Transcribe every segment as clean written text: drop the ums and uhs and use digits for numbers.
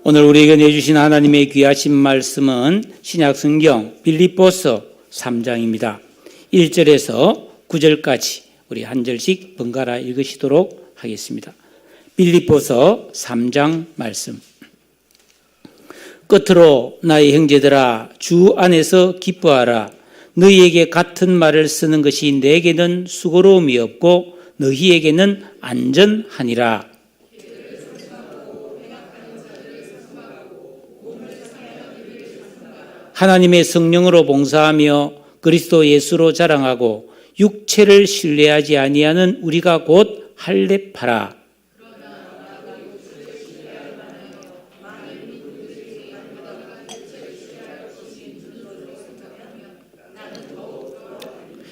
오늘 우리에게 내주신 하나님의 귀하신 말씀은 신약성경 빌립보서 3장입니다. 1절에서 9절까지 우리 한 절씩 번갈아 읽으시도록 하겠습니다. 빌립보서 3장 말씀. 끝으로 나의 형제들아, 주 안에서 기뻐하라. 너희에게 같은 말을 쓰는 것이 내게는 수고로움이 없고 너희에게는 안전하니라. 하나님의 성령으로 봉사하며 그리스도 예수로 자랑하고 육체를 신뢰하지 아니하는 우리가 곧 할례파라.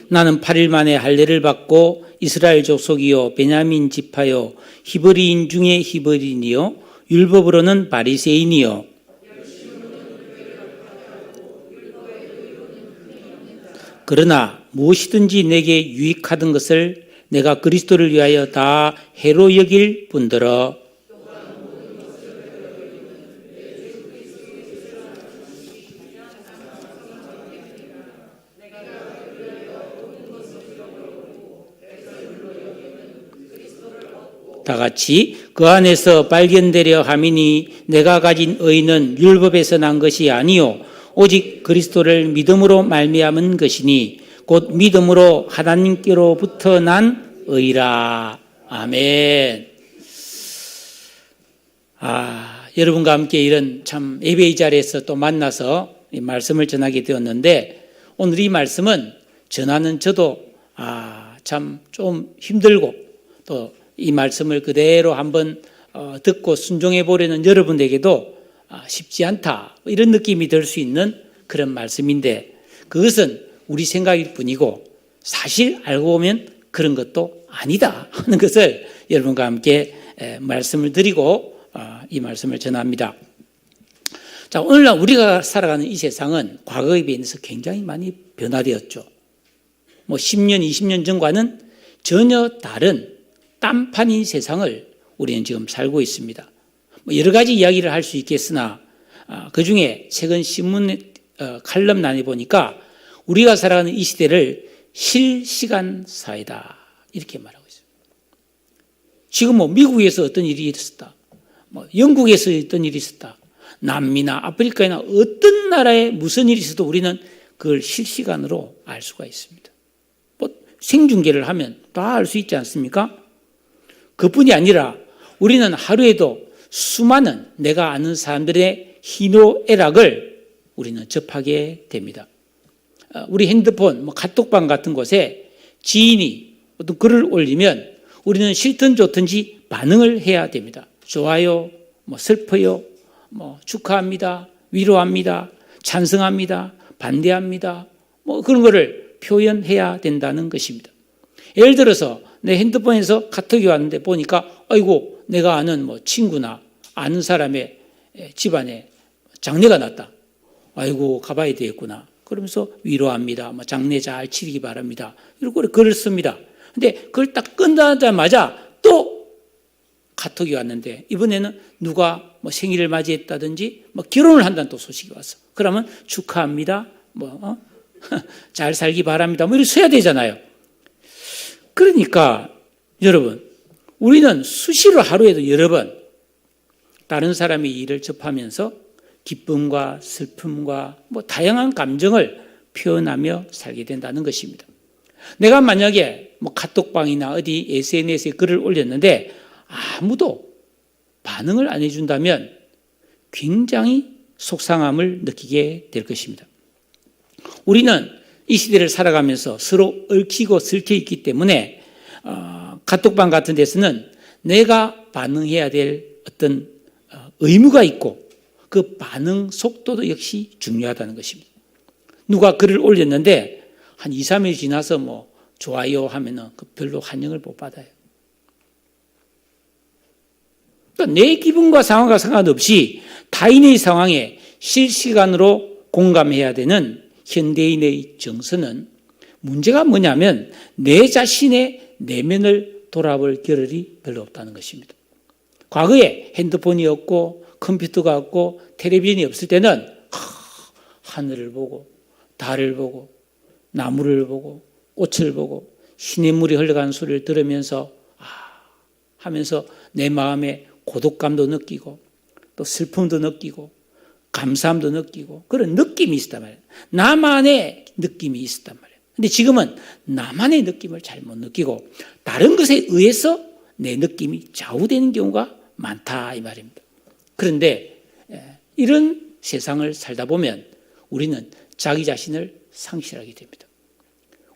나는 8일 만에 할례를 받고 이스라엘 족속이요 베냐민 지파요 히브리인 중에 히브리인이요 율법으로는 바리새인이요 그러나 무엇이든지 내게 유익하던 것을 내가 그리스도를 위하여 다 해로 여길 뿐더러 다 같이 그 안에서 발견되려 함이니 내가 가진 의는 율법에서 난 것이 아니요 오직 그리스도를 믿음으로 말미암은 것이니 곧 믿음으로 하나님께로부터 난 의라. 아멘. 여러분과 함께 이런 참 예배의 자리에서 또 만나서 이 말씀을 전하게 되었는데 오늘 이 말씀은 전하는 저도 참 좀 힘들고 또 이 말씀을 그대로 한번 듣고 순종해 보려는 여러분에게도 쉽지 않다 이런 느낌이 들 수 있는 그런 말씀인데 그것은 우리 생각일 뿐이고 사실 알고 보면 그런 것도 아니다 하는 것을 여러분과 함께 말씀을 드리고 이 말씀을 전합니다. 자, 오늘날 우리가 살아가는 이 세상은 과거에 비해서 굉장히 많이 변화되었죠. 10년, 20년 전과는 전혀 다른 딴판인 세상을 우리는 지금 살고 있습니다. 여러 가지 이야기를 할 수 있겠으나 그중에 최근 신문 칼럼란에 보니까 우리가 살아가는 이 시대를 실시간 사회다 이렇게 말하고 있습니다. 지금 미국에서 어떤 일이 있었다, 영국에서 어떤 일이 있었다, 남미나 아프리카나 어떤 나라에 무슨 일이 있어도 우리는 그걸 실시간으로 알 수가 있습니다. 생중계를 하면 다 알 수 있지 않습니까? 그뿐이 아니라 우리는 하루에도 수많은 내가 아는 사람들의 희노애락을 우리는 접하게 됩니다. 우리 핸드폰, 카톡방 같은 곳에 지인이 어떤 글을 올리면 우리는 싫든 좋든지 반응을 해야 됩니다. 좋아요, 슬퍼요, 축하합니다, 위로합니다, 찬성합니다, 반대합니다, 그런 거를 표현해야 된다는 것입니다. 예를 들어서 내 핸드폰에서 카톡이 왔는데 보니까 아이고 내가 아는 친구나 아는 사람의 집안에 장례가 났다. 아이고 가봐야 되겠구나. 그러면서 위로합니다. 장례 잘 치르기 바랍니다. 이렇게 글을 씁니다. 근데 그걸 딱 끝나자마자 또 카톡이 왔는데 이번에는 누가 생일을 맞이했다든지 결혼을 한다는 또 소식이 왔어. 그러면 축하합니다. 잘 살기 바랍니다. 이렇게 써야 되잖아요. 그러니까 여러분 우리는 수시로 하루에도 여러 번 다른 사람의 일을 접하면서 기쁨과 슬픔과 다양한 감정을 표현하며 살게 된다는 것입니다. 내가 만약에 카톡방이나 어디 SNS에 글을 올렸는데 아무도 반응을 안 해준다면 굉장히 속상함을 느끼게 될 것입니다. 우리는 이 시대를 살아가면서 서로 얽히고 설켜 있기 때문에 카톡방 같은 데서는 내가 반응해야 될 어떤 의무가 있고 그 반응 속도도 역시 중요하다는 것입니다. 누가 글을 올렸는데 한 2, 3일 지나서 좋아요 하면은 별로 환영을 못 받아요. 그러니까 내 기분과 상황과 상관없이 타인의 상황에 실시간으로 공감해야 되는 현대인의 정서는 문제가 뭐냐면 내 자신의 내면을 돌아볼 겨를이 별로 없다는 것입니다. 과거에 핸드폰이 없고 컴퓨터가 없고 텔레비전이 없을 때는 하늘을 보고 달을 보고 나무를 보고 꽃을 보고 시냇물이 흘러가는 소리를 들으면서 하면서 내 마음에 고독감도 느끼고 또 슬픔도 느끼고 감사함도 느끼고 그런 느낌이 있었단 말이에요. 나만의 느낌이 있었단 말이에요. 근데 지금은 나만의 느낌을 잘 못 느끼고 다른 것에 의해서 내 느낌이 좌우되는 경우가 많다 이 말입니다. 그런데 이런 세상을 살다 보면 우리는 자기 자신을 상실하게 됩니다.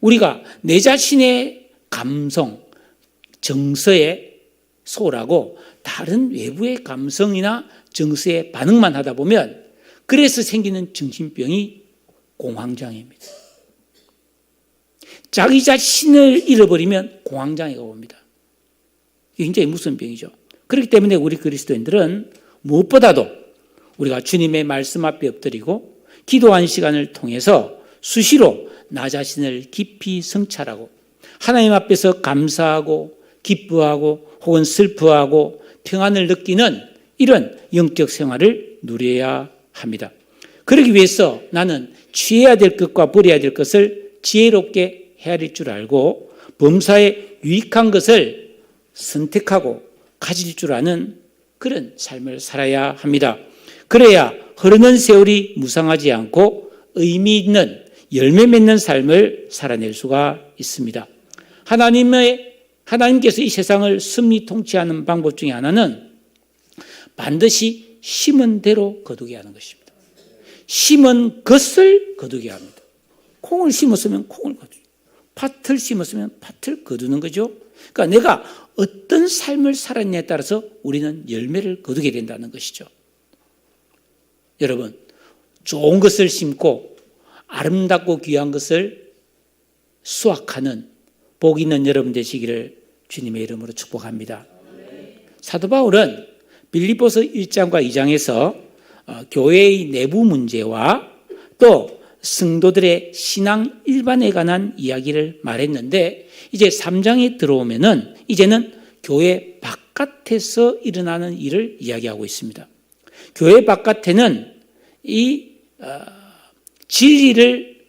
우리가 내 자신의 감성, 정서에 소홀하고 다른 외부의 감성이나 정서에 반응만 하다 보면 그래서 생기는 정신병이 공황장애입니다. 자기 자신을 잃어버리면 공황장애가 옵니다. 이게 굉장히 무서운 병이죠. 그렇기 때문에 우리 그리스도인들은 무엇보다도 우리가 주님의 말씀 앞에 엎드리고 기도하는 시간을 통해서 수시로 나 자신을 깊이 성찰하고 하나님 앞에서 감사하고 기뻐하고 혹은 슬퍼하고 평안을 느끼는 이런 영적 생활을 누려야 합니다. 그러기 위해서 나는 취해야 될 것과 버려야 될 것을 지혜롭게 헤아릴 줄 알고 범사에 유익한 것을 선택하고 가질 줄 아는 그런 삶을 살아야 합니다. 그래야 흐르는 세월이 무상하지 않고 의미 있는 열매 맺는 삶을 살아낼 수가 있습니다. 하나님께서 이 세상을 섭리 통치하는 방법 중에 하나는 반드시 심은 대로 거두게 하는 것입니다. 심은 것을 거두게 합니다. 콩을 심었으면 콩을 거두죠. 팥을 심었으면 팥을 거두는 거죠. 그러니까 내가 어떤 삶을 살았냐에 따라서 우리는 열매를 거두게 된다는 것이죠. 여러분, 좋은 것을 심고 아름답고 귀한 것을 수확하는 복 있는 여러분 되시기를 주님의 이름으로 축복합니다. 사도 바울은 빌립보서 1장과 2장에서 교회의 내부 문제와 또 성도들의 신앙 일반에 관한 이야기를 말했는데 이제 3장에 들어오면은 이제는 교회 바깥에서 일어나는 일을 이야기하고 있습니다. 교회 바깥에는 이 진리를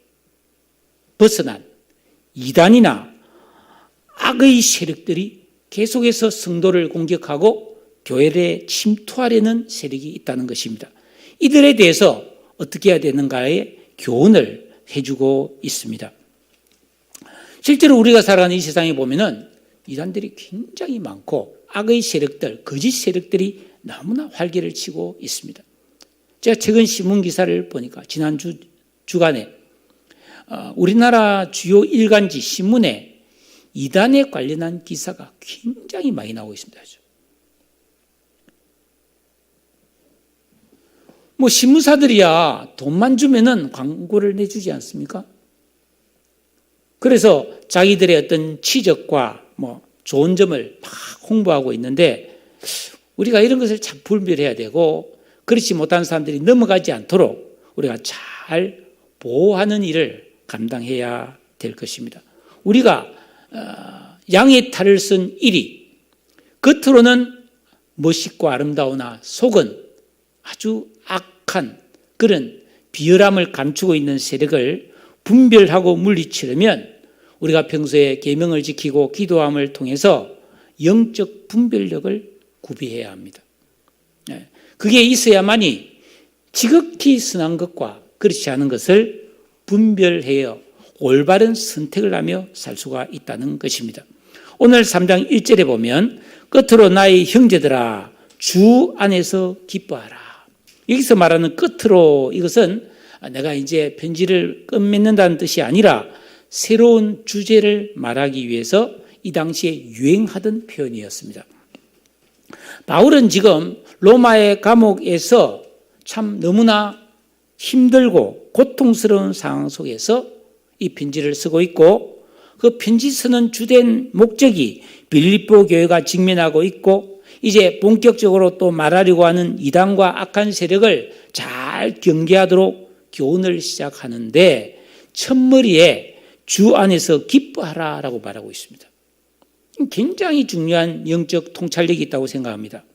벗어난 이단이나 악의 세력들이 계속해서 성도를 공격하고 교회에 침투하려는 세력이 있다는 것입니다. 이들에 대해서 어떻게 해야 되는가의 교훈을 해주고 있습니다. 실제로 우리가 살아가는 이 세상에 보면은 이단들이 굉장히 많고 악의 세력들, 거짓 세력들이 너무나 활개를 치고 있습니다. 제가 최근 신문 기사를 보니까 지난 주간에 우리나라 주요 일간지 신문에 이단에 관련한 기사가 굉장히 많이 나오고 있습니다. 뭐 신문사들이야 돈만 주면은 광고를 내주지 않습니까? 그래서 자기들의 어떤 치적과 뭐 좋은 점을 막 홍보하고 있는데 우리가 이런 것을 참 분별해야 되고 그렇지 못한 사람들이 넘어가지 않도록 우리가 잘 보호하는 일을 감당해야 될 것입니다. 우리가 양의 탈을 쓴 일이 겉으로는 멋있고 아름다우나 속은 아주 악한 그런 비열함을 감추고 있는 세력을 분별하고 물리치려면 우리가 평소에 계명을 지키고 기도함을 통해서 영적 분별력을 구비해야 합니다. 그게 있어야만이 지극히 선한 것과 그렇지 않은 것을 분별해야 올바른 선택을 하며 살 수가 있다는 것입니다. 오늘 3장 1절에 보면 끝으로 나의 형제들아 주 안에서 기뻐하라. 여기서 말하는 끝으로 이것은 내가 이제 편지를 끝맺는다는 뜻이 아니라 새로운 주제를 말하기 위해서 이 당시에 유행하던 표현이었습니다. 바울은 지금 로마의 감옥에서 참 너무나 힘들고 고통스러운 상황 속에서 이 편지를 쓰고 있고 그 편지 쓰는 주된 목적이 빌립보 교회가 직면하고 있고 이제 본격적으로 또 말하려고 하는 이단과 악한 세력을 잘 경계하도록 교훈을 시작하는데 첫머리에 주 안에서 기뻐하라라고 말하고 있습니다. 굉장히 중요한 영적 통찰력이 있다고 생각합니다.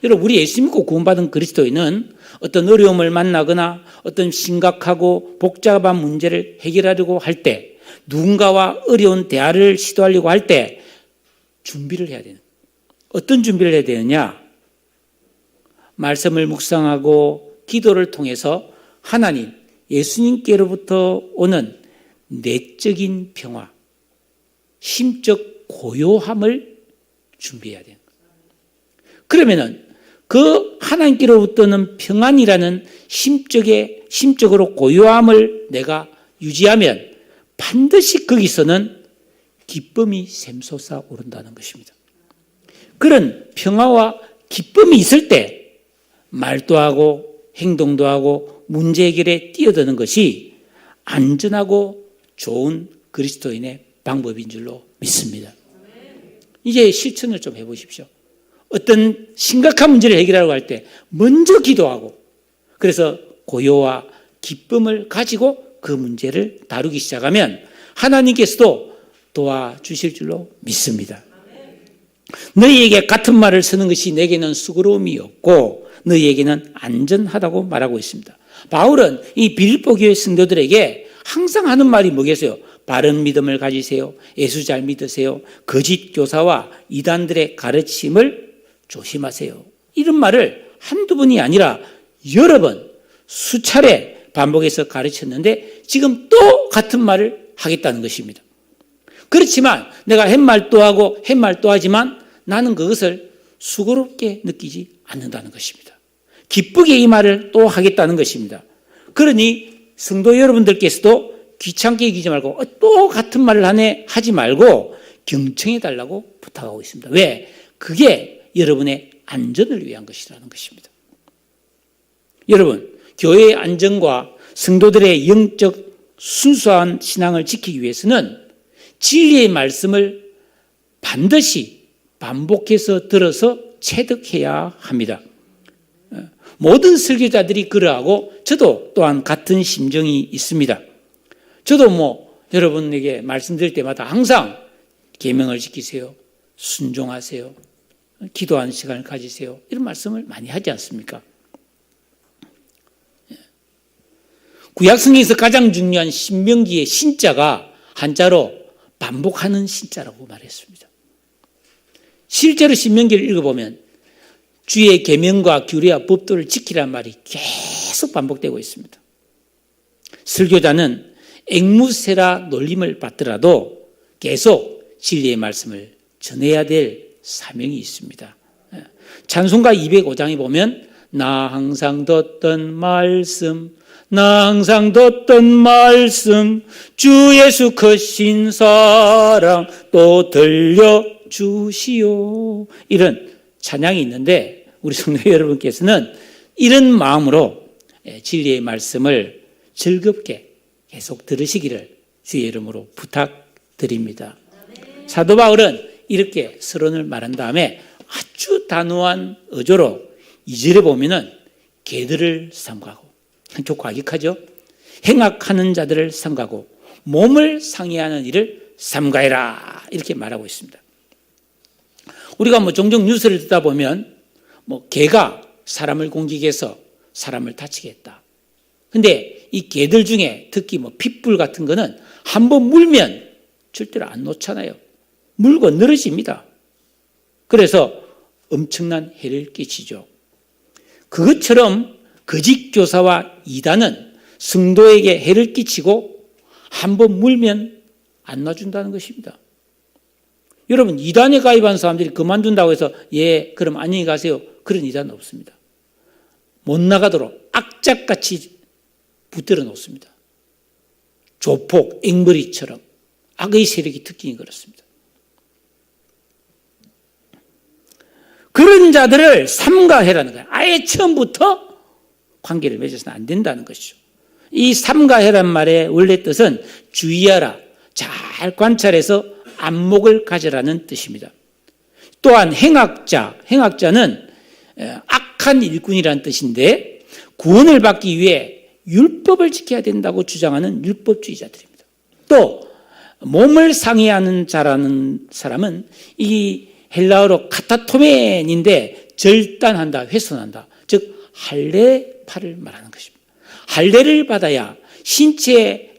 여러분, 우리 예수 믿고 구원받은 그리스도인은 어떤 어려움을 만나거나 어떤 심각하고 복잡한 문제를 해결하려고 할 때, 누군가와 어려운 대화를 시도하려고 할 때 준비를 해야 되는, 어떤 준비를 해야 되느냐? 말씀을 묵상하고 기도를 통해서 하나님, 예수님께로부터 오는 내적인 평화, 심적 고요함을 준비해야 돼요. 그러면은 그 하나님께로부터는 평안이라는 심적으로 고요함을 내가 유지하면 반드시 거기서는 기쁨이 샘솟아 오른다는 것입니다. 그런 평화와 기쁨이 있을 때 말도 하고 행동도 하고 문제 해결에 뛰어드는 것이 안전하고 좋은 그리스도인의 방법인 줄로 믿습니다. 이제 실천을 좀 해보십시오. 어떤 심각한 문제를 해결하려고 할 때 먼저 기도하고, 그래서 고요와 기쁨을 가지고 그 문제를 다루기 시작하면 하나님께서도 도와주실 줄로 믿습니다. 너희에게 같은 말을 쓰는 것이 내게는 수고로움이 없고 너희에게는 안전하다고 말하고 있습니다. 바울은 이 빌립보 교회 성도들에게 항상 하는 말이 뭐겠어요? 바른 믿음을 가지세요. 예수 잘 믿으세요. 거짓 교사와 이단들의 가르침을 조심하세요. 이런 말을 한두 번이 아니라 여러 번 수차례 반복해서 가르쳤는데 지금 또 같은 말을 하겠다는 것입니다. 그렇지만 내가 햇말도 하고 햇말도 하지만 나는 그것을 수고롭게 느끼지 않는다는 것입니다. 기쁘게 이 말을 또 하겠다는 것입니다. 그러니 성도 여러분들께서도 귀찮게 얘기하지 말고 또 같은 말을 하지 말고 경청해 달라고 부탁하고 있습니다. 왜? 그게 여러분의 안전을 위한 것이라는 것입니다. 여러분, 교회의 안전과 성도들의 영적 순수한 신앙을 지키기 위해서는 진리의 말씀을 반드시 반복해서 들어서 체득해야 합니다. 모든 설교자들이 그러하고 저도 또한 같은 심정이 있습니다. 저도 여러분에게 말씀드릴 때마다 항상 계명을 지키세요. 순종하세요. 기도하는 시간을 가지세요. 이런 말씀을 많이 하지 않습니까? 구약성경에서 가장 중요한 신명기의 신자가 한자로 반복하는 신자라고 말했습니다. 실제로 신명기를 읽어보면 주의 계명과 규례와 법도를 지키라는 말이 계속 반복되고 있습니다. 설교자는 앵무새라 놀림을 받더라도 계속 진리의 말씀을 전해야 될 사명이 있습니다. 찬송가 205장에 보면 나 항상 듣던 말씀, 나 항상 듣던 말씀, 주 예수 크신 사랑 또 들려주시오, 이런 찬양이 있는데 우리 성도 여러분께서는 이런 마음으로 진리의 말씀을 즐겁게 계속 들으시기를 주의 이름으로 부탁드립니다. 사도 바울은 이렇게 서론을 말한 다음에 아주 단호한 어조로 2절에 보면은 개들을 삼가고, 좀 과격하죠? 행악하는 자들을 삼가고 몸을 상해하는 일을 삼가해라, 이렇게 말하고 있습니다. 우리가 종종 뉴스를 듣다 보면 개가 사람을 공격해서 사람을 다치게 했다. 근데 이 개들 중에 특히 핏불 같은 거는 한번 물면 절대로 안 놓잖아요. 물고 늘어집니다. 그래서 엄청난 해를 끼치죠. 그것처럼 거짓 교사와 이단은 성도에게 해를 끼치고 한번 물면 안 놔준다는 것입니다. 여러분, 이단에 가입한 사람들이 그만둔다고 해서 그럼 안녕히 가세요, 그런 이단은 없습니다. 못 나가도록 악착같이 붙들어 놓습니다. 조폭, 앵벌이처럼 악의 세력이 특징이 그렇습니다. 그런 자들을 삼가해라는 거예요. 아예 처음부터 관계를 맺어서는 안 된다는 것이죠. 이 삼가해란 말의 원래 뜻은 주의하라, 잘 관찰해서 안목을 가져라는 뜻입니다. 또한 행악자는 악한 일꾼이라는 뜻인데 구원을 받기 위해 율법을 지켜야 된다고 주장하는 율법주의자들입니다. 또 몸을 상해하는 자라는 사람은 이 헬라어로 카타토멘인데 절단한다, 훼손한다. 즉 할례파를 말하는 것입니다. 할례를 받아야 신체의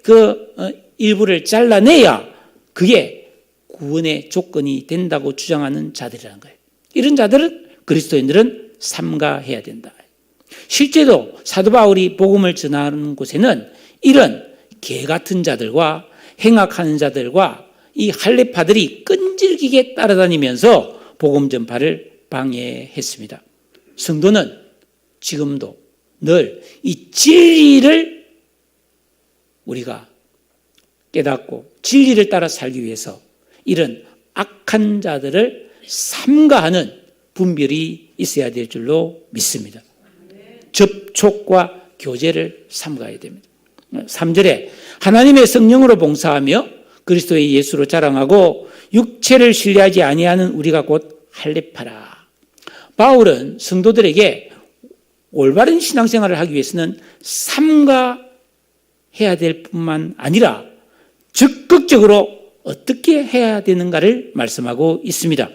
일부를 잘라내야 그게 구원의 조건이 된다고 주장하는 자들이라는 거예요. 이런 자들은 그리스도인들은 삼가해야 된다. 실제로 사도 바울이 복음을 전하는 곳에는 이런 개 같은 자들과 행악하는 자들과 이 할례파들이 끈질기게 따라다니면서 복음 전파를 방해했습니다. 성도는 지금도 늘 이 진리를 우리가 깨닫고 진리를 따라 살기 위해서 이런 악한 자들을 삼가하는 분별이 있어야 될 줄로 믿습니다. 접촉과 교제를 삼가해야 됩니다. 3절에 하나님의 성령으로 봉사하며 그리스도의 예수로 자랑하고 육체를 신뢰하지 아니하는 우리가 곧 할례파라. 바울은 성도들에게 올바른 신앙생활을 하기 위해서는 삼가해야 될 뿐만 아니라 적극적으로 어떻게 해야 되는가를 말씀하고 있습니다.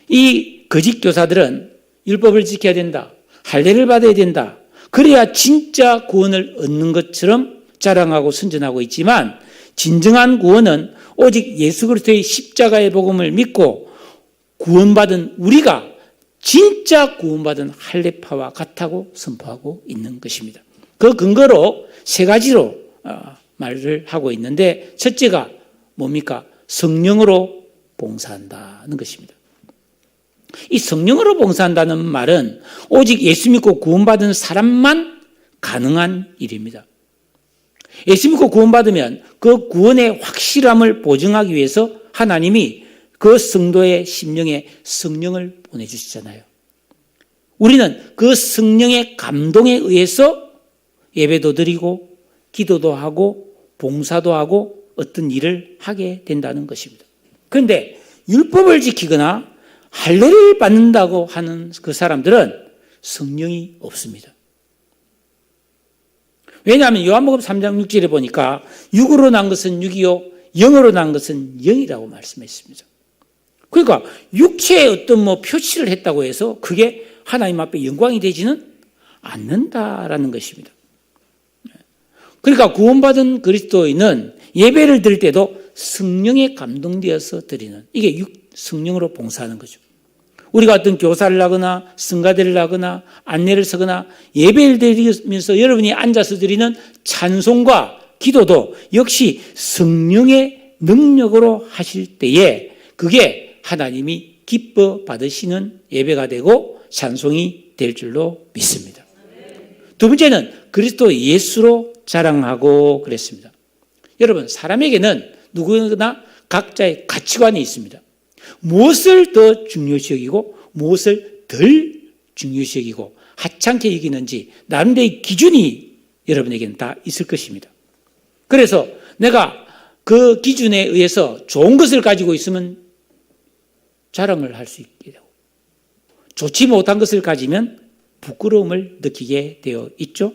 이 거짓 교사들은 율법을 지켜야 된다, 할례를 받아야 된다, 그래야 진짜 구원을 얻는 것처럼 자랑하고 선전하고 있지만 진정한 구원은 오직 예수 그리스도의 십자가의 복음을 믿고 구원받은 우리가 진짜 구원받은 할례파와 같다고 선포하고 있는 것입니다. 그 근거로 세 가지로 말을 하고 있는데 첫째가 뭡니까? 성령으로 봉사한다는 것입니다. 이 성령으로 봉사한다는 말은 오직 예수 믿고 구원받은 사람만 가능한 일입니다. 예수 믿고 구원받으면 그 구원의 확실함을 보증하기 위해서 하나님이 그 성도의 심령에 성령을 보내주시잖아요. 우리는 그 성령의 감동에 의해서 예배도 드리고 기도도 하고 봉사도 하고 어떤 일을 하게 된다는 것입니다. 그런데 율법을 지키거나 할례를 받는다고 하는 그 사람들은 성령이 없습니다. 왜냐하면 요한복음 3장 6절에 보니까 육으로 난 것은 육이요 영으로 난 것은 영이라고 말씀했습니다. 그러니까 육체에 어떤 표시를 했다고 해서 그게 하나님 앞에 영광이 되지는 않는다라는 것입니다. 그러니까 구원받은 그리스도인은 예배를 드릴 때도 성령에 감동되어서 드리는, 이게 성령으로 봉사하는 거죠. 우리가 어떤 교사를 하거나 성가대를 하거나 안내를 서거나 예배를 드리면서 여러분이 앉아서 드리는 찬송과 기도도 역시 성령의 능력으로 하실 때에 그게 하나님이 기뻐 받으시는 예배가 되고 찬송이 될 줄로 믿습니다. 두 번째는 그리스도 예수로 자랑하고 그랬습니다. 여러분, 사람에게는 누구나 각자의 가치관이 있습니다. 무엇을 더 중요시 여기고 무엇을 덜 중요시 여기고 하찮게 여기는지 나름대로의 기준이 여러분에게는 다 있을 것입니다. 그래서 내가 그 기준에 의해서 좋은 것을 가지고 있으면 자랑을 할 수 있게 되고 좋지 못한 것을 가지면 부끄러움을 느끼게 되어 있죠.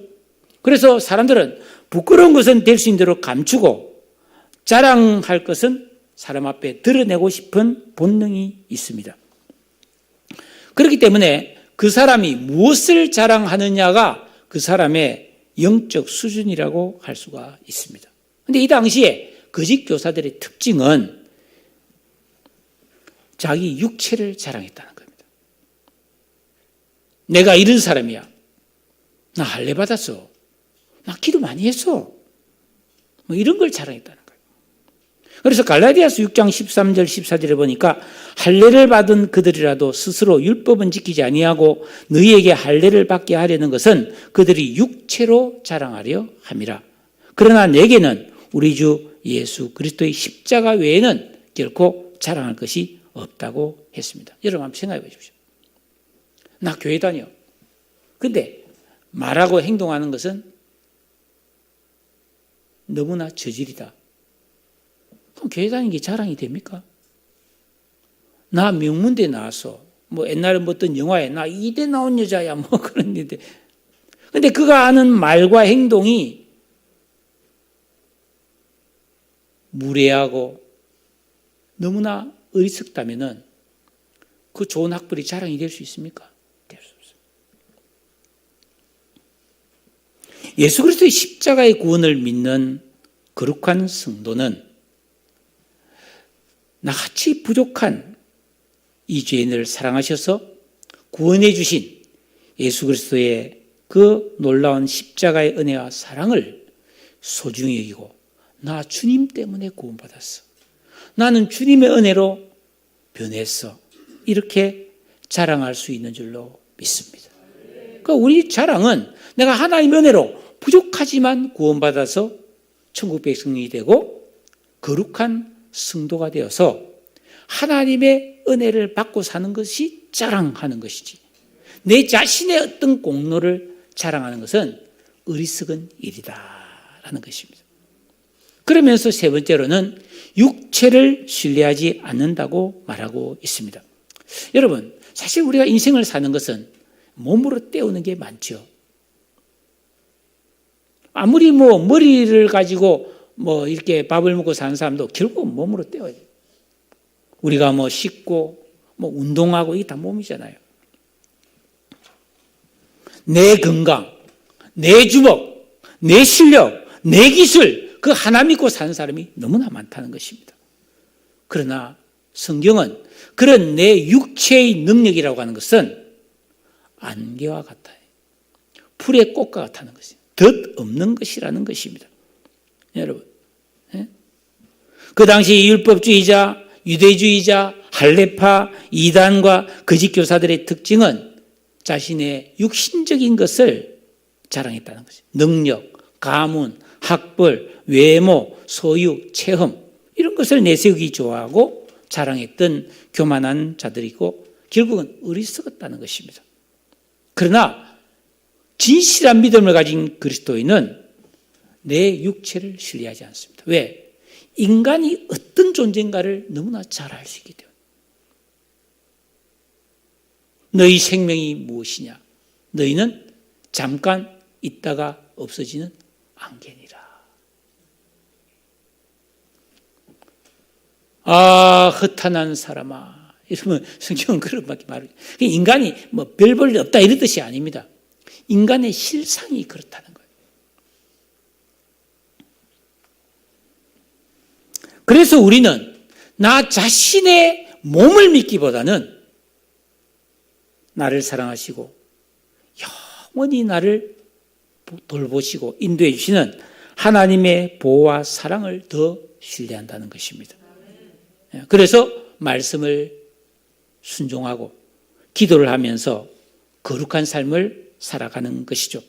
그래서 사람들은 부끄러운 것은 될 수 있는 대로 감추고 자랑할 것은 사람 앞에 드러내고 싶은 본능이 있습니다. 그렇기 때문에 그 사람이 무엇을 자랑하느냐가 그 사람의 영적 수준이라고 할 수가 있습니다. 그런데 이 당시에 거짓 교사들의 특징은 자기 육체를 자랑했다는 겁니다. 내가 이런 사람이야. 나 할례 받았어. 나 기도 많이 했어. 이런 걸 자랑했다는 거예요. 그래서 갈라디아서 6장 13절 14절에 보니까 할례를 받은 그들이라도 스스로 율법은 지키지 아니하고 너희에게 할례를 받게 하려는 것은 그들이 육체로 자랑하려 함이라. 그러나 내게는 우리 주 예수 그리스도의 십자가 외에는 결코 자랑할 것이 없다고 했습니다. 여러분 한번 생각해 보십시오. 나 교회 다녀. 근데 말하고 행동하는 것은 너무나 저질이다. 그럼 교회 다니는 게 자랑이 됩니까? 나 명문대 나와서 옛날에 어떤 영화에 나 이대 나온 여자야 그런 일인데 근데 그가 하는 말과 행동이 무례하고 너무나 어리석다면은 그 좋은 학벌이 자랑이 될 수 있습니까? 예수 그리스도의 십자가의 구원을 믿는 거룩한 성도는 나같이 부족한 이 죄인을 사랑하셔서 구원해 주신 예수 그리스도의 그 놀라운 십자가의 은혜와 사랑을 소중히 여기고, 나 주님 때문에 구원받았어, 나는 주님의 은혜로 변했어, 이렇게 자랑할 수 있는 줄로 믿습니다. 그러니까 우리 자랑은 내가 하나님의 은혜로 부족하지만 구원받아서 천국 백성이 되고 거룩한 성도가 되어서 하나님의 은혜를 받고 사는 것이 자랑하는 것이지, 내 자신의 어떤 공로를 자랑하는 것은 어리석은 일이다라는 것입니다. 그러면서 세 번째로는 육체를 신뢰하지 않는다고 말하고 있습니다. 여러분, 사실 우리가 인생을 사는 것은 몸으로 때우는 게 많죠. 아무리 머리를 가지고 이렇게 밥을 먹고 사는 사람도 결국 몸으로 때워야 돼요. 우리가 씻고 운동하고 이게 다 몸이잖아요. 내 건강, 내 주먹, 내 실력, 내 기술, 그 하나 믿고 사는 사람이 너무나 많다는 것입니다. 그러나 성경은 그런 내 육체의 능력이라고 하는 것은 안개와 같아요. 풀의 꽃과 같다는 것이에요. 덧 없는 것이라는 것입니다. 여러분, 그 당시 율법주의자, 유대주의자, 할례파, 이단과 거짓 교사들의 특징은 자신의 육신적인 것을 자랑했다는 것이죠. 능력, 가문, 학벌, 외모, 소유, 체험, 이런 것을 내세우기 좋아하고 자랑했던 교만한 자들이고 결국은 어리석었다는 것입니다. 그러나 진실한 믿음을 가진 그리스도인은 내 육체를 신뢰하지 않습니다. 왜? 인간이 어떤 존재인가를 너무나 잘 알 수 있기 때문에. 너희 생명이 무엇이냐? 너희는 잠깐 있다가 없어지는 안개니라. 아, 허탄한 사람아. 이러면 성경은 그런 밖에 말을. 인간이 별 볼 일 없다 이런 뜻이 아닙니다. 인간의 실상이 그렇다는 거예요. 그래서 우리는 나 자신의 몸을 믿기보다는 나를 사랑하시고 영원히 나를 돌보시고 인도해 주시는 하나님의 보호와 사랑을 더 신뢰한다는 것입니다. 그래서 말씀을 순종하고 기도를 하면서 거룩한 삶을 살아가는 것이죠.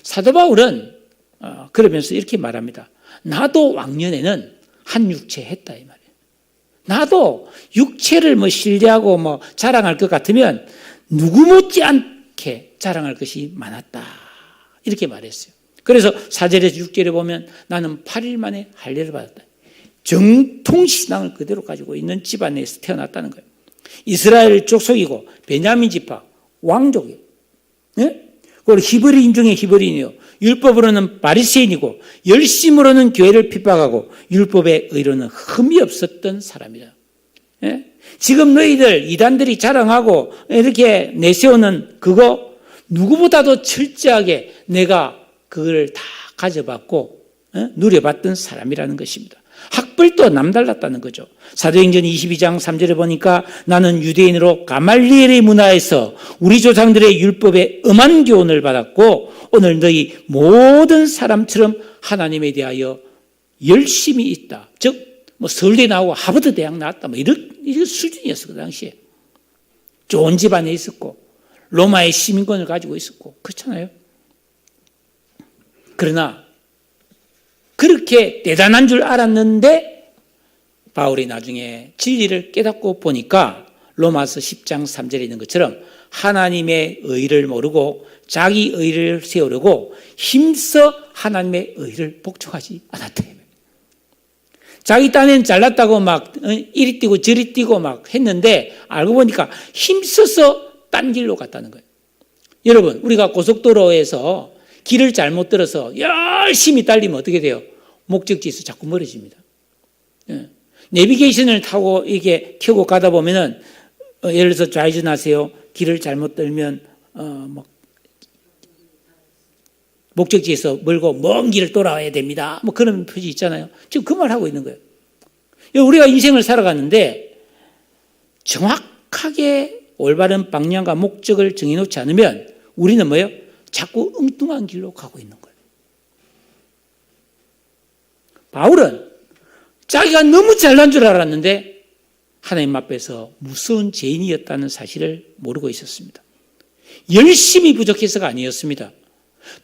사도 바울은 그러면서 이렇게 말합니다. 나도 왕년에는 한 육체 했다 이 말이에요. 나도 육체를 신뢰하고 자랑할 것 같으면 누구 못지않게 자랑할 것이 많았다 이렇게 말했어요. 그래서 4절에서 6절에 보면 나는 8일 만에 할례를 받았다. 정통신앙을 그대로 가지고 있는 집안에서 태어났다는 거예요. 이스라엘 족속이고 베냐민 지파 왕족이에요. 네? 그리고 히브리인 중에 히브리인이요. 율법으로는 바리새인이고 열심으로는 교회를 핍박하고 율법의 의로는 흠이 없었던 사람이다. 네? 지금 너희들 이단들이 자랑하고 이렇게 내세우는 그거 누구보다도 철저하게 내가 그걸 다 가져봤고 누려봤던 사람이라는 것입니다. 학벌도 남달랐다는 거죠. 사도행전 22장 3절에 보니까 나는 유대인으로 가말리엘의 문화에서 우리 조상들의 율법에 엄한 교훈을 받았고 오늘 너희 모든 사람처럼 하나님에 대하여 열심히 있다. 즉 서울대 나오고 하버드 대학 나왔다. 이런 수준이었어 그 당시에. 좋은 집안에 있었고 로마의 시민권을 가지고 있었고 그렇잖아요. 그러나 그렇게 대단한 줄 알았는데 바울이 나중에 진리를 깨닫고 보니까 로마서 10장 3절에 있는 것처럼 하나님의 의를 모르고 자기 의를 세우려고 힘써 하나님의 의를 복종하지 않았다. 자기 딴엔 잘났다고 이리 뛰고 저리 뛰고 했는데 알고 보니까 힘써서 딴 길로 갔다는 거예요. 여러분, 우리가 고속도로에서 길을 잘못 들어서 열심히 달리면 어떻게 돼요? 목적지에서 자꾸 멀어집니다. 내비게이션을 타고 이게 켜고 가다 보면은 예를 들어서 좌회전하세요. 길을 잘못 들면 목적지에서 멀고 먼 길을 돌아와야 됩니다. 뭐 그런 표시 있잖아요. 지금 그 말 하고 있는 거예요. 우리가 인생을 살아가는데 정확하게 올바른 방향과 목적을 정해놓지 않으면 우리는 뭐예요? 자꾸 엉뚱한 길로 가고 있는 거예요. 바울은 자기가 너무 잘난 줄 알았는데 하나님 앞에서 무서운 죄인이었다는 사실을 모르고 있었습니다. 열심히 부족해서가 아니었습니다.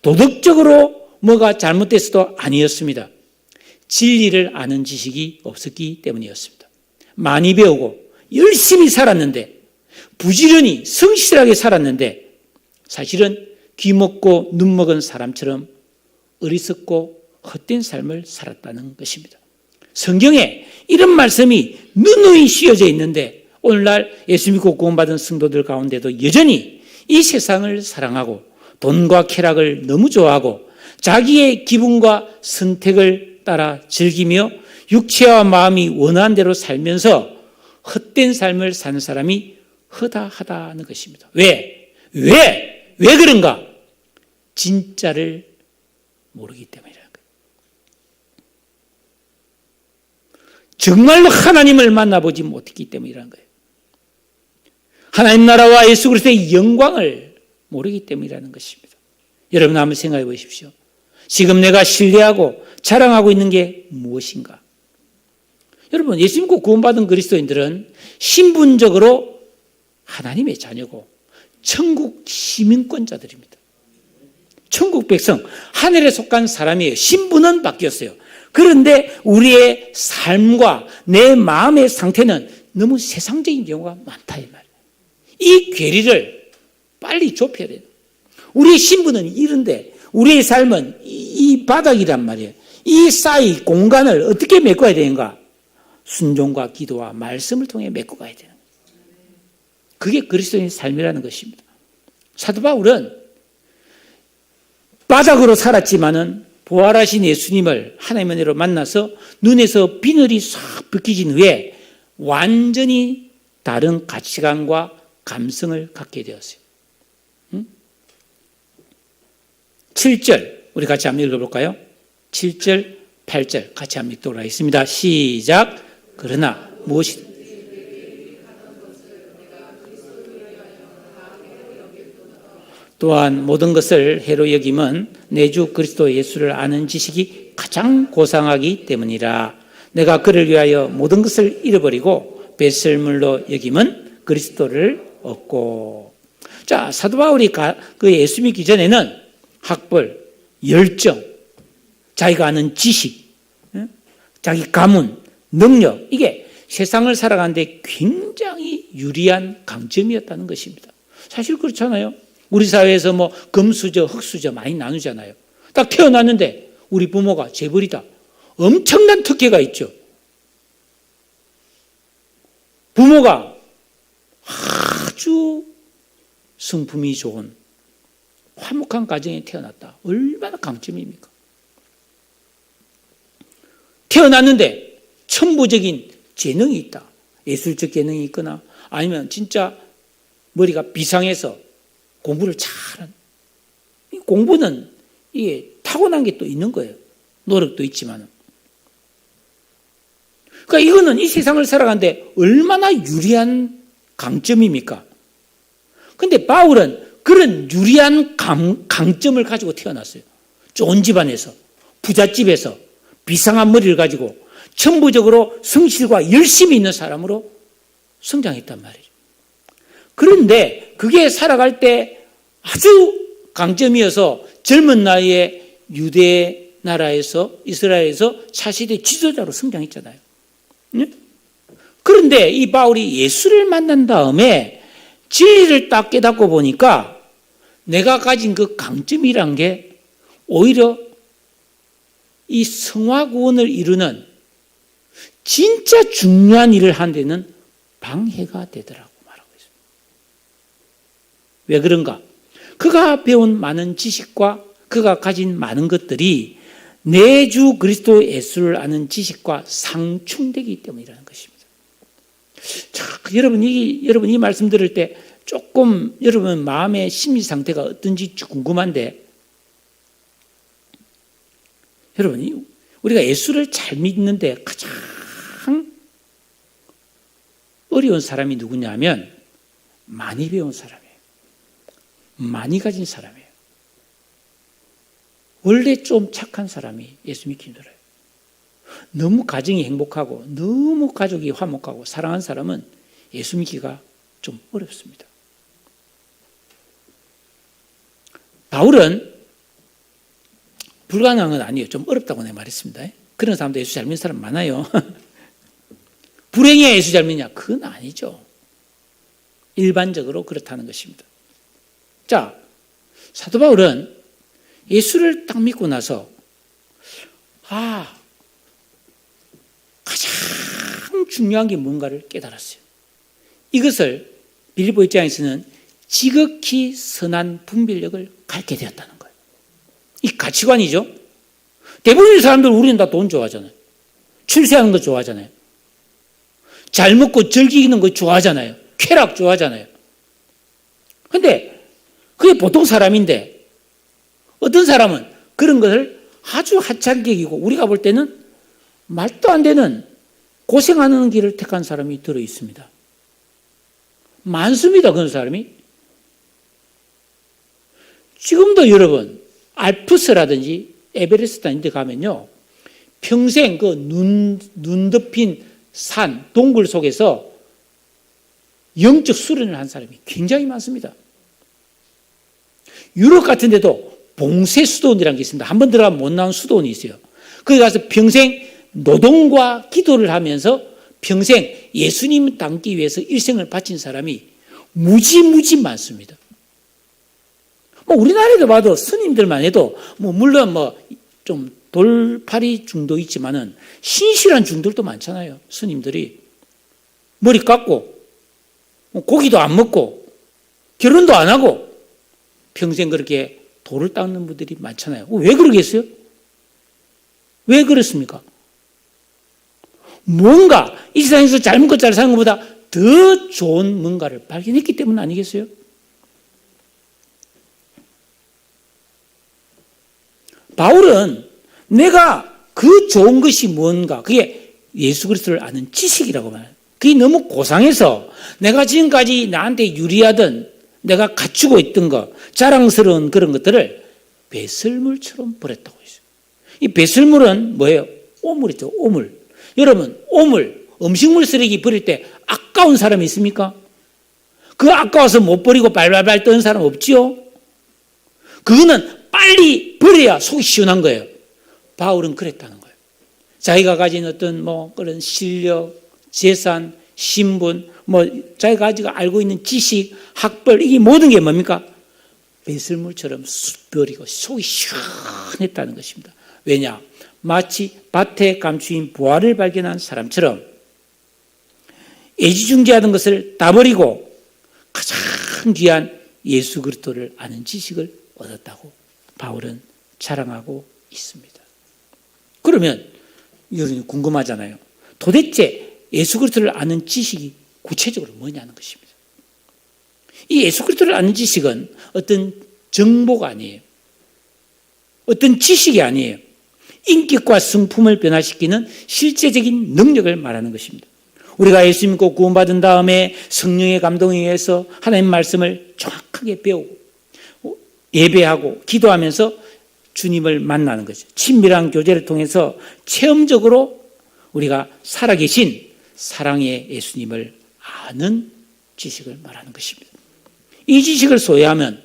도덕적으로 뭐가 잘못됐어도 아니었습니다. 진리를 아는 지식이 없었기 때문이었습니다. 많이 배우고 열심히 살았는데, 부지런히 성실하게 살았는데 사실은 귀 먹고 눈 먹은 사람처럼 어리석고 헛된 삶을 살았다는 것입니다. 성경에 이런 말씀이 누누이 씌어져 있는데 오늘날 예수 믿고 구원받은 성도들 가운데도 여전히 이 세상을 사랑하고 돈과 쾌락을 너무 좋아하고 자기의 기분과 선택을 따라 즐기며 육체와 마음이 원하는 대로 살면서 헛된 삶을 사는 사람이 허다하다는 것입니다. 왜 그런가? 진짜를 모르기 때문이라는 거예요. 정말로 하나님을 만나보지 못했기 때문이라는 거예요. 하나님 나라와 예수 그리스도의 영광을 모르기 때문이라는 것입니다. 여러분 한번 생각해 보십시오. 지금 내가 신뢰하고 자랑하고 있는 게 무엇인가? 여러분, 예수 믿고 구원받은 그리스도인들은 신분적으로 하나님의 자녀고 천국 시민권자들입니다. 천국 백성, 하늘에 속한 사람이에요. 신분은 바뀌었어요. 그런데 우리의 삶과 내 마음의 상태는 너무 세상적인 경우가 많다 이 말이에요. 이 괴리를 빨리 좁혀야 돼요. 우리의 신분은 이런데 우리의 삶은 이 바닥이란 말이에요. 이 사이 공간을 어떻게 메꿔야 되는가? 순종과 기도와 말씀을 통해 메꿔 가야 되는 거예요. 그게 그리스도인의 삶이라는 것입니다. 사도 바울은 바닥으로 살았지만은 부활하신 예수님을 하나님의 은혜로 만나서 눈에서 비늘이 싹 벗겨진 후에 완전히 다른 가치관과 감성을 갖게 되었어요. 7절 우리 같이 한번 읽어볼까요? 7절 8절 같이 한번 읽도록 하겠습니다. 시작. 그러나 무엇이 또한 모든 것을 해로 여김은 내 주 그리스도 예수를 아는 지식이 가장 고상하기 때문이라. 내가 그를 위하여 모든 것을 잃어버리고 배설물로 여김은 그리스도를 얻고. 자, 사도 바울이 그 예수 믿기 전에는 학벌, 열정, 자기가 아는 지식, 자기 가문, 능력, 이게 세상을 살아가는데 굉장히 유리한 강점이었다는 것입니다. 사실 그렇잖아요. 우리 사회에서 뭐 금수저, 흙수저 많이 나누잖아요. 딱 태어났는데 우리 부모가 재벌이다. 엄청난 특혜가 있죠. 부모가 아주 성품이 좋은 화목한 가정에 태어났다. 얼마나 강점입니까? 태어났는데 천부적인 재능이 있다. 예술적 재능이 있거나 아니면 진짜 머리가 비상해서 공부를 잘하는. 공부는 이게 타고난 게 또 있는 거예요. 노력도 있지만. 그러니까 이거는 이 세상을 살아가는데 얼마나 유리한 강점입니까? 근데 바울은 그런 유리한 강점을 가지고 태어났어요. 좋은 집안에서, 부잣집에서 비상한 머리를 가지고 천부적으로 성실과 열심히 있는 사람으로 성장했단 말이죠. 그런데 그게 살아갈 때 아주 강점이어서 젊은 나이에 유대 나라에서 이스라엘에서 차세대 지도자로 성장했잖아요. 그런데 이 바울이 예수를 만난 다음에 진리를 딱 깨닫고 보니까 내가 가진 그 강점이란 게 오히려 이 성화 구원을 이루는 진짜 중요한 일을 하는 데는 방해가 되더라고 말하고 있습니다. 왜 그런가? 그가 배운 많은 지식과 그가 가진 많은 것들이 내 주 그리스도 예수를 아는 지식과 상충되기 때문이라는 것입니다. 자, 여러분 이 말씀 들을 때 조금 여러분 마음의 심리 상태가 어떤지 궁금한데 여러분, 우리가 예수를 잘 믿는데 가장 어려운 사람이 누구냐면 많이 배운 사람이에요. 많이 가진 사람이에요. 원래 좀 착한 사람이 예수 믿기 힘들어요. 너무 가정이 행복하고 너무 가족이 화목하고 사랑하는 사람은 예수 믿기가 좀 어렵습니다. 바울은 불가능한 건 아니에요. 좀 어렵다고 내가 말했습니다. 그런 사람도 예수 잘 믿는 사람 많아요. 불행해야 예수 잘 믿냐? 그건 아니죠. 일반적으로 그렇다는 것입니다. 자, 사도 바울은 예수를 딱 믿고 나서 가장 중요한 게 뭔가를 깨달았어요. 이것을 빌립보 입장에서는 지극히 선한 분별력을 갖게 되었다는 거예요. 이 가치관이죠. 대부분의 사람들 우리는 다 돈 좋아하잖아요. 출세하는 거 좋아하잖아요. 잘 먹고 즐기는 거 좋아하잖아요. 쾌락 좋아하잖아요. 근데 그게 보통 사람인데 어떤 사람은 그런 것을 아주 하찮게 여기고 우리가 볼 때는 말도 안 되는 고생하는 길을 택한 사람이 들어 있습니다. 많습니다. 그런 사람이. 지금도 여러분 알프스라든지 에베레스트 이런 데 가면요. 평생 그 눈 덮인 산, 동굴 속에서 영적 수련을 한 사람이 굉장히 많습니다. 유럽 같은 데도 봉쇄 수도원이라는 게 있습니다. 한번 들어가면 못 나온 수도원이 있어요. 거기 가서 평생 노동과 기도를 하면서 평생 예수님 닮기 위해서 일생을 바친 사람이 무지 많습니다. 우리나라에도 봐도 스님들만 해도 물론 좀 돌팔이 중도 있지만은 신실한 중들도 많잖아요. 스님들이 머리 깎고 고기도 안 먹고 결혼도 안 하고 평생 그렇게 돌을 닦는 분들이 많잖아요. 왜 그러겠어요? 왜 그렇습니까? 뭔가 이 세상에서 잘 먹고 잘 사는 것보다 더 좋은 뭔가를 발견했기 때문 아니겠어요? 바울은 내가 그 좋은 것이 뭔가, 그게 예수 그리스도를 아는 지식이라고 말해요. 그게 너무 고상해서 내가 지금까지 나한테 유리하던 내가 갖추고 있던 것, 자랑스러운 그런 것들을 배설물처럼 버렸다고 했어요. 이 배설물은 뭐예요? 오물이죠, 오물. 여러분, 오물, 음식물 쓰레기 버릴 때 아까운 사람이 있습니까? 그 아까워서 못 버리고 발발발 떠는 사람 없지요? 그거는 빨리 버려야 속이 시원한 거예요. 바울은 그랬다는 거예요. 자기가 가진 어떤 그런 실력, 재산, 신분, 자기가 가지고 알고 있는 지식, 학벌, 이게 모든 게 뭡니까? 배설물처럼 버리고 속이 시원했다는 것입니다. 왜냐? 마치 밭에 감추인 보화를 발견한 사람처럼 애지중지하던 것을 다 버리고 가장 귀한 예수 그리스도를 아는 지식을 얻었다고 바울은 자랑하고 있습니다. 그러면 여러분이 궁금하잖아요. 도대체 예수 그리스도를 아는 지식이 구체적으로 뭐냐는 것입니다. 이 예수 그리스도를 아는 지식은 어떤 정보가 아니에요. 어떤 지식이 아니에요. 인격과 성품을 변화시키는 실제적인 능력을 말하는 것입니다. 우리가 예수 믿고 구원받은 다음에 성령의 감동에 의해서 하나님 말씀을 정확하게 배우고 예배하고 기도하면서 주님을 만나는 거죠. 친밀한 교제를 통해서 체험적으로 우리가 살아계신 사랑의 예수님을 아는 지식을 말하는 것입니다. 이 지식을 소유하면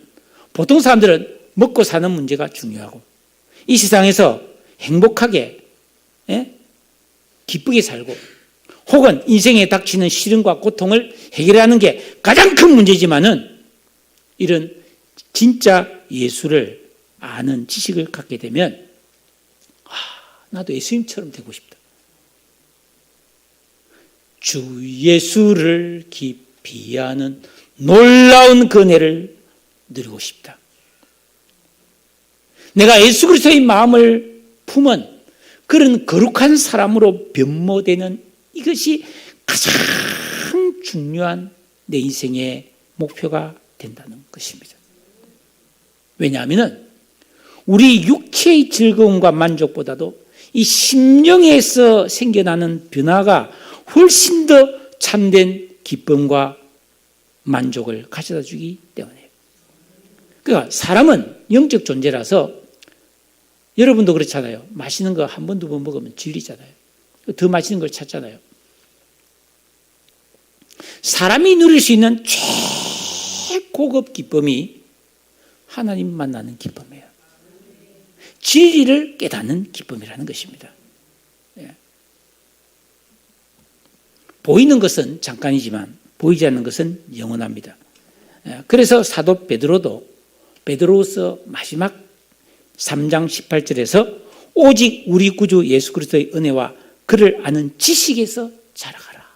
보통 사람들은 먹고 사는 문제가 중요하고 이 세상에서 행복하게 기쁘게 살고 혹은 인생에 닥치는 시련과 고통을 해결하는 게 가장 큰 문제지만은 이런 진짜 예수를 아는 지식을 갖게 되면 나도 예수님처럼 되고 싶다. 주 예수를 깊이 아는 놀라운 은혜를 누리고 싶다. 내가 예수 그리스도의 마음을 품은 그런 거룩한 사람으로 변모되는 이것이 가장 중요한 내 인생의 목표가 된다는 것입니다. 왜냐하면 우리 육체의 즐거움과 만족보다도 이 심령에서 생겨나는 변화가 훨씬 더 참된 기쁨과 만족을 가져다 주기 때문이에요. 그러니까 사람은 영적 존재라서 여러분도 그렇잖아요. 맛있는 거 한 번, 두 번 먹으면 질리잖아요. 더 맛있는 걸 찾잖아요. 사람이 누릴 수 있는 최고급 기쁨이 하나님 만나는 기쁨이에요. 진리를 깨닫는 기쁨이라는 것입니다. 보이는 것은 잠깐이지만 보이지 않는 것은 영원합니다. 그래서 사도 베드로서 마지막 3장 18절에서 오직 우리 구주 예수 그리스도의 은혜와 그를 아는 지식에서 자라가라.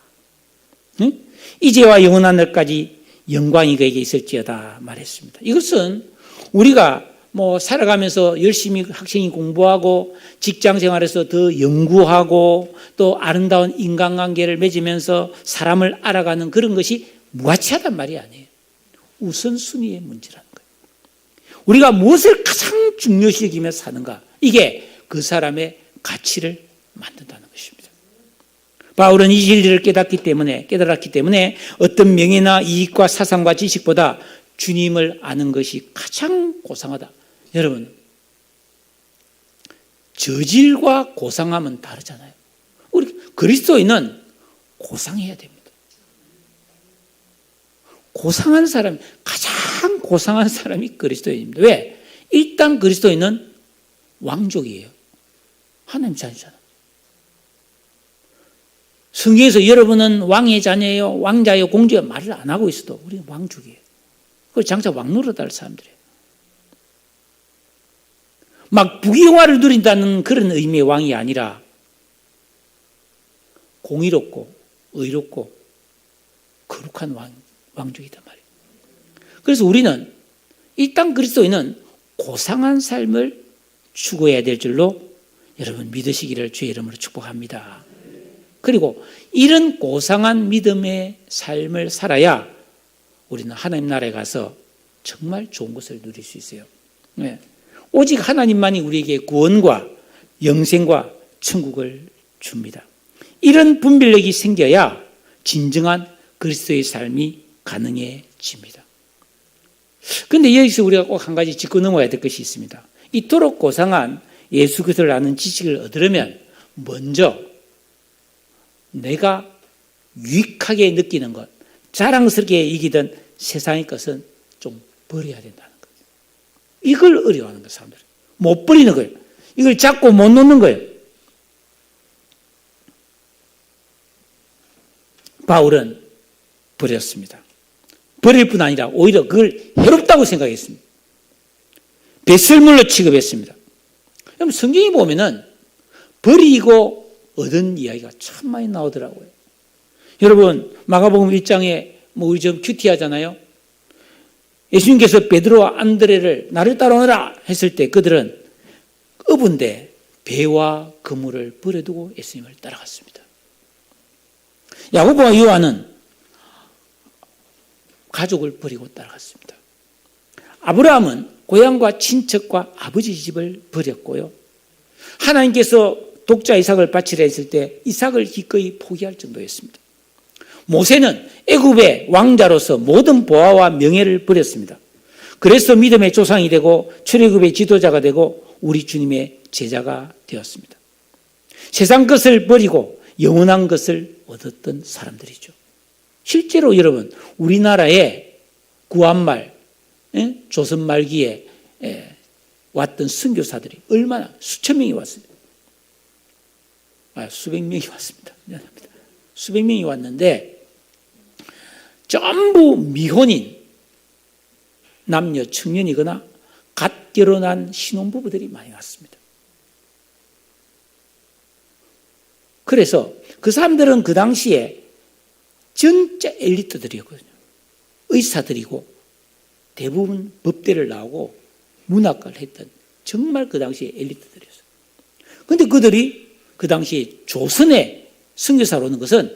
이제와 영원한 날까지 영광이 그에게 있을지어다 말했습니다. 이것은 우리가 살아가면서 열심히 학생이 공부하고 직장 생활에서 더 연구하고 또 아름다운 인간관계를 맺으면서 사람을 알아가는 그런 것이 무가치하단 말이 아니에요. 우선순위의 문제라는 거예요. 우리가 무엇을 가장 중요시 여기며 사는가, 이게 그 사람의 가치를 만든다는 것입니다. 바울은 이 진리를 깨달았기 때문에 어떤 명예나 이익과 사상과 지식보다 주님을 아는 것이 가장 고상하다. 여러분, 저질과 고상함은 다르잖아요. 우리 그리스도인은 고상해야 됩니다. 고상한 사람, 가장 고상한 사람이 그리스도인입니다. 왜? 일단 그리스도인은 왕족이에요. 하나님 자녀잖아요. 성경에서 여러분은 왕의 자녀예요, 왕자예요, 공주예요 말을 안 하고 있어도 우리는 왕족이에요. 그걸 장차 왕 노릇할 사람들이에요. 막 부귀영화를 누린다는 그런 의미의 왕이 아니라 공의롭고 의롭고 거룩한 왕족이단 말이에요. 그래서 우리는 일단 그리스도인은 고상한 삶을 추구해야 될 줄로 여러분 믿으시기를 주의 이름으로 축복합니다. 그리고 이런 고상한 믿음의 삶을 살아야 우리는 하나님 나라에 가서 정말 좋은 것을 누릴 수 있어요. 네. 오직 하나님만이 우리에게 구원과 영생과 천국을 줍니다. 이런 분별력이 생겨야 진정한 그리스도의 삶이 가능해집니다. 그런데 여기서 우리가 꼭 한 가지 짚고 넘어가야 될 것이 있습니다. 이토록 고상한 예수 그리스도를 아는 지식을 얻으려면 먼저 내가 유익하게 느끼는 것, 자랑스럽게 이기던 세상의 것은 좀 버려야 된다는 거예요. 이걸 어려워하는 거예요, 사람들이. 못 버리는 거예요. 이걸 잡고 못 놓는 거예요. 바울은 버렸습니다. 버릴 뿐 아니라 오히려 그걸 해롭다고 생각했습니다. 배설물로 취급했습니다. 그럼 성경에 보면은 버리고 얻은 이야기가 참 많이 나오더라고요. 여러분, 마가복음 1장에 우리 좀 큐티하잖아요. 예수님께서 베드로와 안드레를 나를 따라오너라 했을 때 그들은 어부인데 배와 그물을 버려두고 예수님을 따라갔습니다. 야고보와 요한은 가족을 버리고 따라갔습니다. 아브라함은 고향과 친척과 아버지 집을 버렸고요. 하나님께서 독자 이삭을 바치라 했을 때 이삭을 기꺼이 포기할 정도였습니다. 모세는 애굽의 왕자로서 모든 보화와 명예를 버렸습니다. 그래서 믿음의 조상이 되고 출애굽의 지도자가 되고 우리 주님의 제자가 되었습니다. 세상 것을 버리고 영원한 것을 얻었던 사람들이죠. 실제로 여러분, 우리나라에 구한말, 조선 말기에 왔던 선교사들이 얼마나 수천 명이 왔습니다. 수백 명이 왔습니다. 미안합니다. 수백 명이 왔는데 전부 미혼인 남녀 청년이거나 갓 결혼한 신혼부부들이 많이 왔습니다. 그래서 그 사람들은 그 당시에 진짜 엘리트들이었거든요. 의사들이고 대부분 법대를 나오고 문학과를 했던 정말 그 당시에 엘리트들이었어요. 그런데 그들이 그 당시에 조선에 선교사로 오는 것은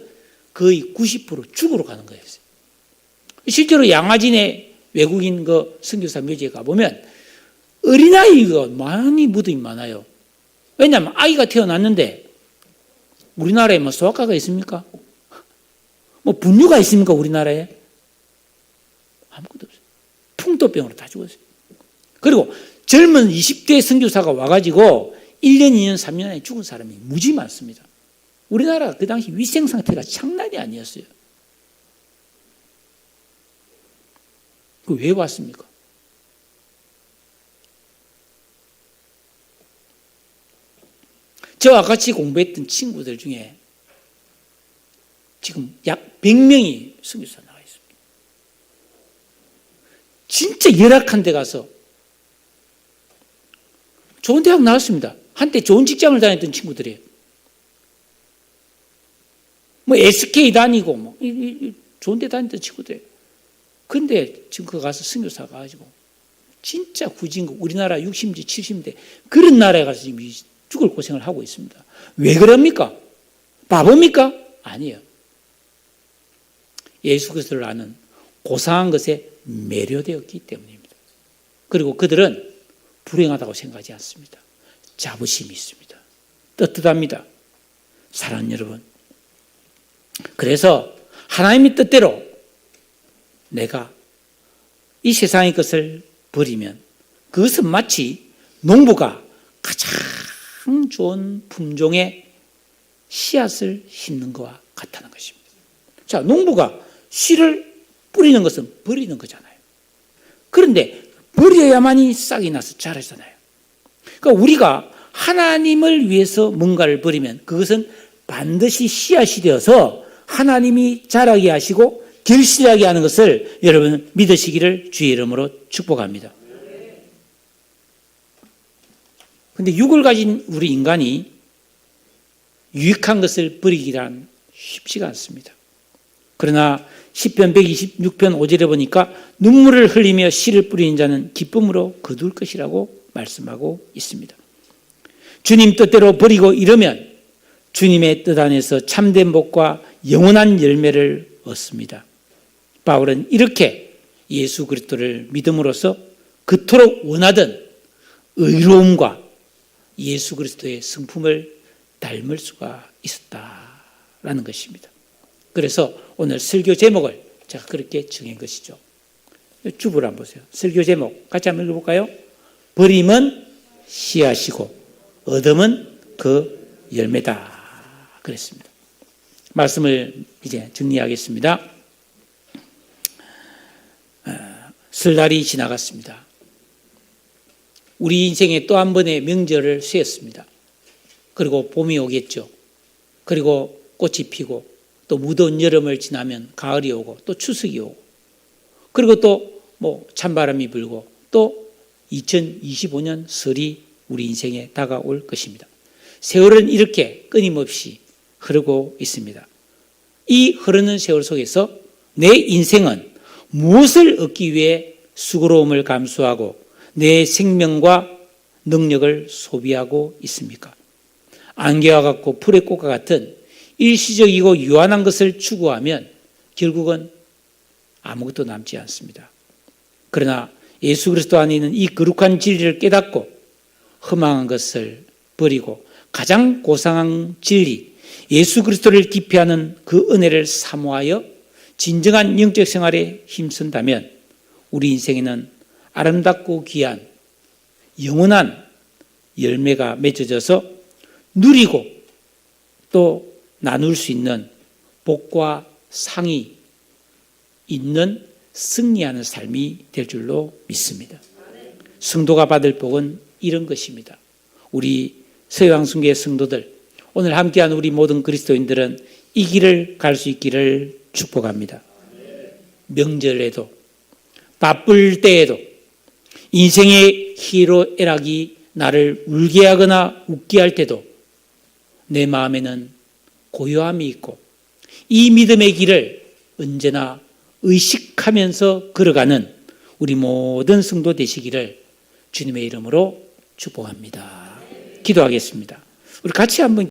거의 90% 죽으러 가는 거였어요. 실제로 양화진의 외국인 그 선교사 묘지에 가보면 어린아이가 많이 무덤이 많아요. 왜냐하면 아이가 태어났는데 우리나라에 뭐 소아과가 있습니까? 뭐 분유가 있습니까? 우리나라에? 아무것도 없어요. 풍토병으로 다 죽었어요. 그리고 젊은 20대 선교사가 와가지고 1년, 2년, 3년 안에 죽은 사람이 무지 많습니다. 우리나라가 그 당시 위생 상태가 장난이 아니었어요. 그 왜 왔습니까? 저와 같이 공부했던 친구들 중에 지금 약 100명이 선교사 나와 있습니다. 진짜 열악한 데 가서 좋은 대학 나왔습니다. 한때 좋은 직장을 다녔던 친구들이에요. 뭐 SK 다니고 뭐 좋은 데 다녔던 친구들이에요. 근데 지금 그거 가서 선교사 가가지고 진짜 후진국 우리나라 60대 70대 그런 나라에 가서 지금 죽을 고생을 하고 있습니다. 왜 그럽니까? 바보입니까? 아니에요. 예수 그리스도를 아는 고상한 것에 매료되었기 때문입니다. 그리고 그들은 불행하다고 생각하지 않습니다. 자부심이 있습니다. 떳떳합니다. 사랑하는 여러분, 그래서 하나님의 뜻대로 내가 이 세상의 것을 버리면 그것은 마치 농부가 가장 좋은 품종의 씨앗을 심는 것과 같다는 것입니다. 자, 농부가 씨를 뿌리는 것은 버리는 거잖아요. 그런데 버려야만이 싹이 나서 자라잖아요. 그러니까 우리가 하나님을 위해서 뭔가를 버리면 그것은 반드시 씨앗이 되어서 하나님이 자라게 하시고 결실하게 하는 것을 여러분 믿으시기를 주의 이름으로 축복합니다. 그런데 육을 가진 우리 인간이 유익한 것을 버리기란 쉽지가 않습니다. 그러나 시편 126편 5절에 보니까 눈물을 흘리며 씨를 뿌리는 자는 기쁨으로 거둘 것이라고 말씀하고 있습니다. 주님 뜻대로 버리고 이러면 주님의 뜻 안에서 참된 복과 영원한 열매를 얻습니다. 바울은 이렇게 예수 그리스도를 믿음으로써 그토록 원하던 의로움과 예수 그리스도의 성품을 닮을 수가 있었다라는 것입니다. 그래서 오늘 설교 제목을 제가 그렇게 정한 것이죠. 주부를 한번 보세요. 설교 제목 같이 한번 읽어볼까요? 버림은 씨앗이고 얻음은 그 열매다 그랬습니다. 말씀을 이제 정리하겠습니다. 설날이 지나갔습니다. 우리 인생에 또 한 번의 명절을 쇠했습니다. 그리고 봄이 오겠죠. 그리고 꽃이 피고 또 무더운 여름을 지나면 가을이 오고 또 추석이 오고 그리고 또 뭐 찬바람이 불고 또 2025년 설이 우리 인생에 다가올 것입니다. 세월은 이렇게 끊임없이 흐르고 있습니다. 이 흐르는 세월 속에서 내 인생은 무엇을 얻기 위해 수고로움을 감수하고 내 생명과 능력을 소비하고 있습니까? 안개와 같고 풀의 꽃과 같은 일시적이고 유한한 것을 추구하면 결국은 아무것도 남지 않습니다. 그러나 예수 그리스도 안에 있는 이 거룩한 진리를 깨닫고 허망한 것을 버리고 가장 고상한 진리 예수 그리스도를 기피하는 그 은혜를 사모하여 진정한 영적 생활에 힘쓴다면 우리 인생에는 아름답고 귀한 영원한 열매가 맺어져서 누리고 또 나눌 수 있는 복과 상이 있는 승리하는 삶이 될 줄로 믿습니다. 성도가 받을 복은 이런 것입니다. 우리 서해왕순교회 성도들 오늘 함께한 우리 모든 그리스도인들은 이 길을 갈 수 있기를 축복합니다. 명절에도 바쁠 때에도 인생의 희로애락이 나를 울게 하거나 웃게 할 때도 내 마음에는 고요함이 있고 이 믿음의 길을 언제나 의식하면서 걸어가는 우리 모든 성도 되시기를 주님의 이름으로 축복합니다. 기도하겠습니다. 우리 같이 한번